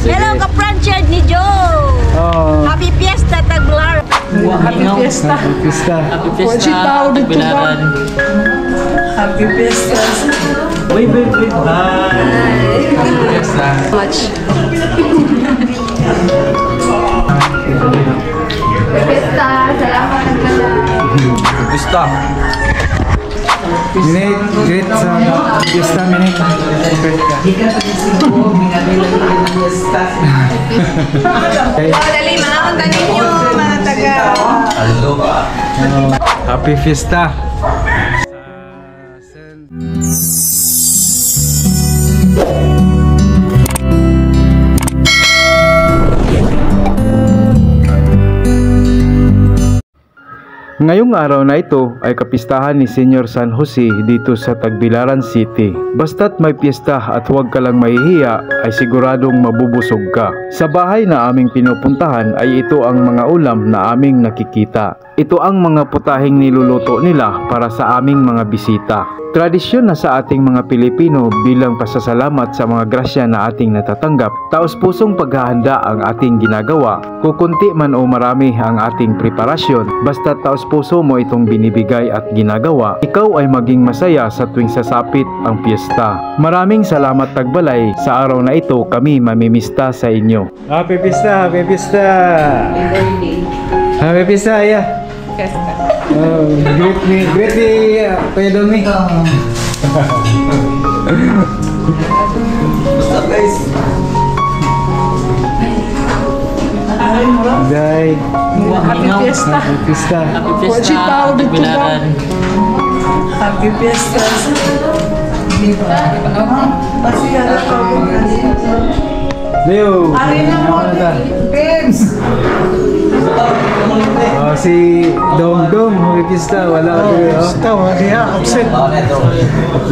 Hello, ka-franchise ni Joe. Happy Fiesta, Tagbilaran. Happy Fiesta. Happy Fiesta. Happy Fiesta, Tagbilaran. Happy Fiesta. Wait. Bye. Happy Fiesta. Much. Fiesta, salamat ang gala. Fiesta. Minit, great sa Fiesta, minit. Dali, mga tanin nyo, mga taga. Happy Fiesta. Ngayong araw na ito ay kapistahan ni Senior San Jose dito sa Tagbilaran City. Basta't may piyesta at huwag ka lang mahihiya ay siguradong mabubusog ka. Sa bahay na aming pinupuntahan ay ito ang mga ulam na aming nakikita. Ito ang mga putahing niluluto nila para sa aming mga bisita. Tradisyon na sa ating mga Pilipino bilang pasasalamat sa mga grasya na ating natatanggap. Taos-pusong paghahanda ang ating ginagawa. Kukunti man o marami ang ating preparasyon, basta taos-puso mo itong binibigay at ginagawa, ikaw ay maging masaya sa tuwing sasapit ang piyesta. Maraming salamat Tagbalay, sa araw na ito kami mamimista sa inyo. Happy Fiesta! Happy Fiesta! Happy Fiesta! Yeah. Oh, great me, Kuya Domi. What's up guys? Day. Happy Fiesta. Happy Fiesta. Happy Fiesta, Tagbilaran. Happy Fiesta. Leo. Oh, si Dong, Happy Fiesta, wala Fiesta, wala absent.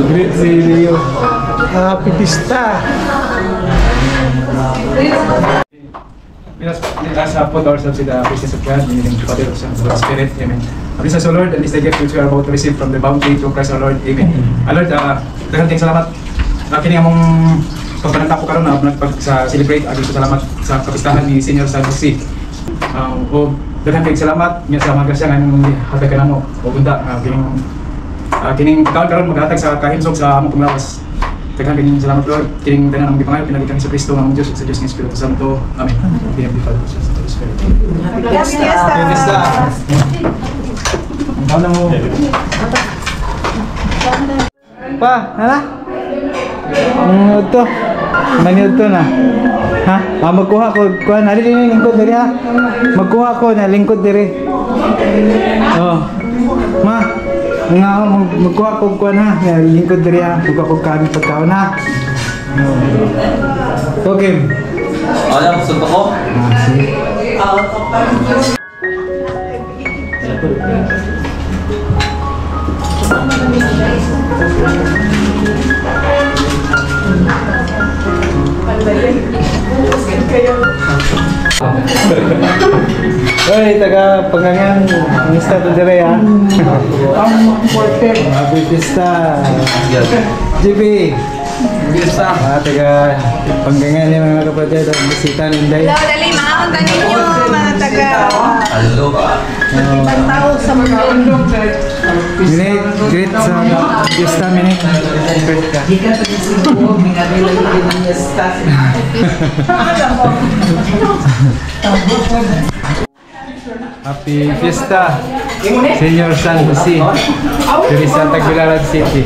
Great si Leo. Happy Fiesta. Let us put ourselves in the presence of God, in the name of the Father, Son, and Holy Spirit. Amen. This is the Lord, and this is the gift which we are about to receive from the bounty through Christ our Lord. Amen. Lord, daghang salamat. Kini among pagpananta ko karon na pag-celebrate dito salamat sa kapistahan ni Senior San Jose. O daghang salamat niya sa mga grasya nga hatag kanamo o bunda kining karon maghatag sa kahimsog sa among panglawas. Daghang salamat Lord. Kining tanan ang gipangayo pinagitang sa Kristo nga among Dios sa Dios ng Espiritu Santo. Amen. Happy Fiesta. Happy Fiesta. Ano mo? Pa, hala? Ito. Maniod to na. Ha? Magkuha ko. Nari din lingkod diri ha. Magkuha ko na lingkod diri. Oh. Ma. Nga magkuha ko kuan ha. Lingkod diri ha. Magkuha ko kami pagkaon ha. Okay. Alam, suntok ko. Sige. Hoy, taga Pangangyan, mista to dire ha. Happy Fiesta. JB. Fiesta. Taga Pangangyan ni mga kapatid, bisita ni Inday. Hello, dali, mga tanin nyo, mga taga. Hello ba? Ibang tao sa mga Minit, great sa Fiesta, minit. Happy Fiesta, Senior San Jose, dari sa Tagbilaran City.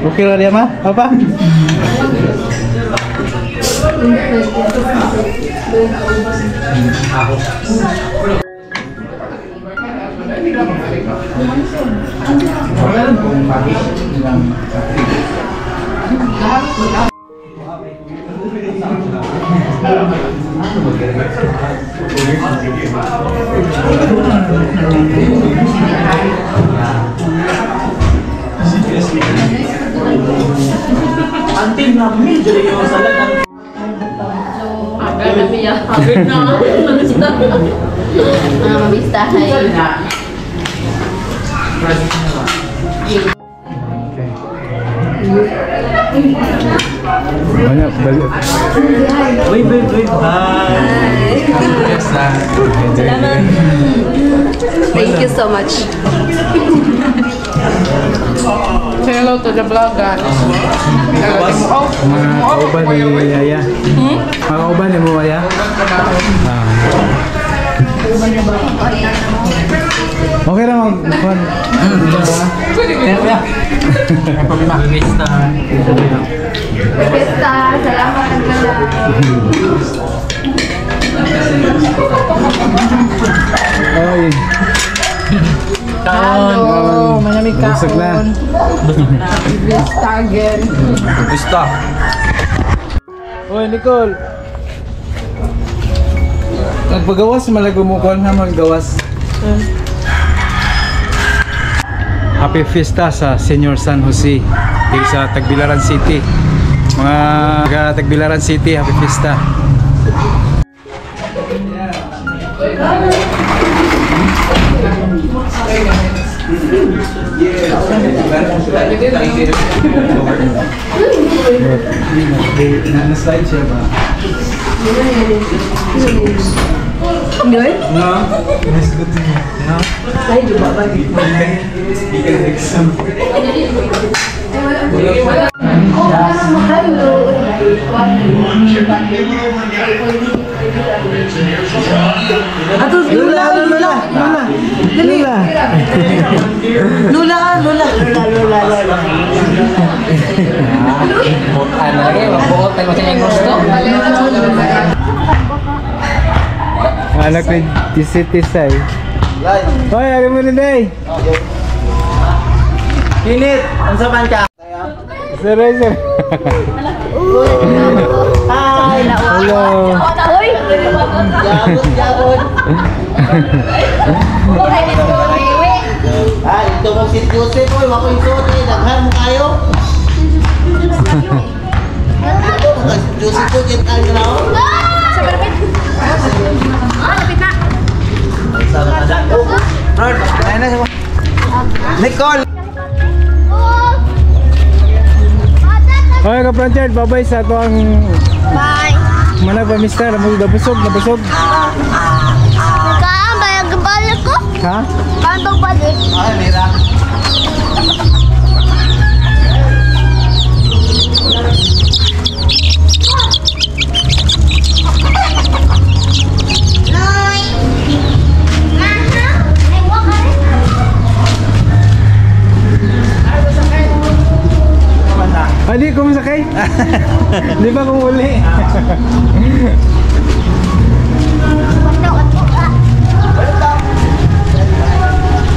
Okay lah dia mah? Apa? Anting namin jadi yung salat. Agad na niya. Agad na. Mabista ay. Ano, balik. Wait. Salamat. Thank you so much. Say hello to the vlog, guys. Mga kauban ni Yaya. Mga kauban ni mo, Yaya. Okay lang mag-fun. Basta, salamat ang gala. Oy. Hello, manamig ka. Busog na. Basta again. Gusto. Oy, Nicole. Nagpagawas, malagumukol na maggawas. Happy Fiesta sa Senior San Jose dito sa Tagbilaran City. Mga taga Tagbilaran City, Happy Fiesta. Na-slide siya ba? Good? No. Nice good to you. No. Ay, di ba ba? Speaker exam. Ato, Lula. Dali. Lula. Ano lagi? Magbuot tayo sa inyong gusto. Anak ni Tisay. Hoy, ari mo na day. Kinit! Ang saban ka? Sir. Hi. Hello. Uy! Jabot. Ah, ito mo si Joseph, oy, wako ito, daghan mo kayo. Joseph ko, get kayo na ako. Sa barapit! Lapit na! Rod, ayun na siya. Nicole! Hoy, ka-Franchard, babay sa ato ang Bye! manag pa mister, nabusog. Kaan ba yung balik ko? Ha? Kaan ba balik? Ay, mira. Noy! Nana! Ay, waka rin! Ah, di ko masakay. Di ba kung uli?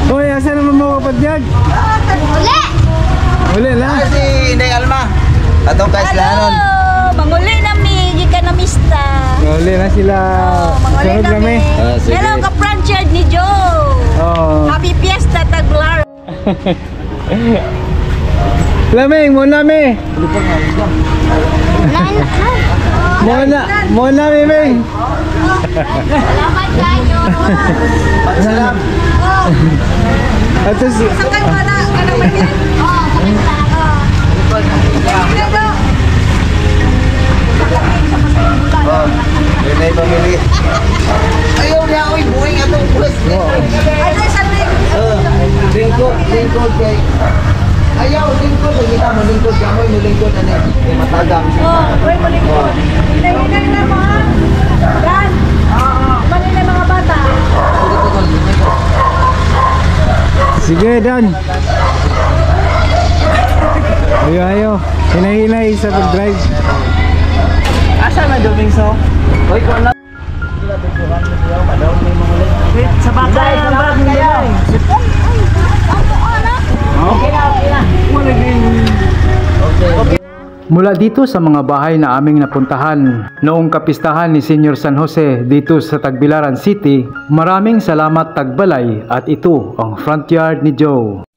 Hoy, asa naman mo kapadyan? Uli! Uli Ah, lang. si Inday Alma. Atong kaislanon. Manguli nami, gikan na mista. Uli na sila. Manguli Sunod nami. kami. Hello ka Franchard ni Joe. Oh. Happy Fiesta Tagbilaran. Laming, mo nami. Mo na, Miming. Salamat kayo! Salam. Ato si... Sakay mo na, ano ba yan? Oo, sakit lang. Oh, yun na yung pamili. Ayaw niya, oy, buhay nga itong pwes. Ano sa ring? Lingkod kay... Ayaw, lingkod. Kita mo, lingkod ka mo, lingkod na yung matagang. Oh, uy, malikod. Hinay-hinay na mo, ha? Yan. Mali na mga bata. Sige, Dan. Ayo. Hinay-hinay sa pag-drive. Asa na Domingso? Oy, ko na. Sa bakay, sa bakay. Mula dito sa mga bahay na aming napuntahan noong kapistahan ni Senior San Jose dito sa Tagbilaran City, maraming salamat Tagbalay at ito ang front yard ni Joe.